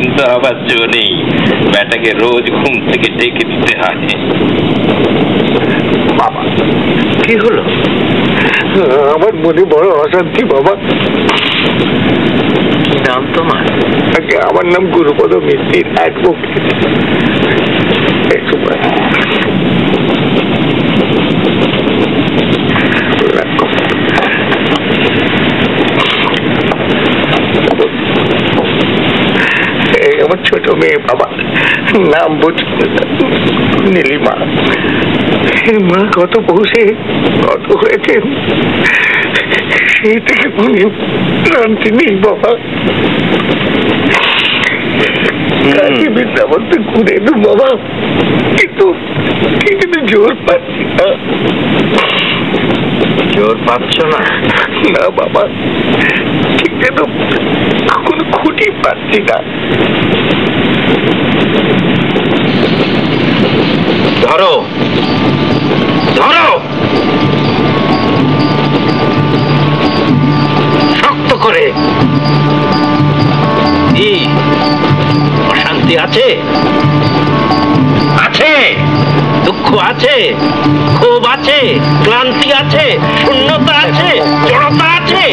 কিন্তু আবার জো নেই, ব্যাটাকে রোজ ঘুম থেকে ডেকে দিতে হয়। বাবা কি হলো? আমার মনে বড় অশান্তি বাবা। কি নাম তোমার? আমার নাম গুরুপদ মিস্ত্রি, অ্যাডভোকেট। আমার ছোট মেয়ে বাবা, নাম বুঝ নীলিমা। মা কত বসে কত হয়েছেন, সেই থেকে মনে শান্তি নেই বাবা। কাজী বৃন্দাবনতে ঘুরে এলুম বাবা, কিন্তু জোর পাচ্ছি না। জোর পাচ্ছ না? না বাবা, ঠিক যেন কোনো খুঁটি পাচ্ছি না। ধরো ধরো, শক্ত করে। কি অশান্তি আছে? আছে, দুঃখ আছে, ক্ষোভ আছে, ক্লান্তি আছে, শূন্যতা আছে, জড়তা আছে।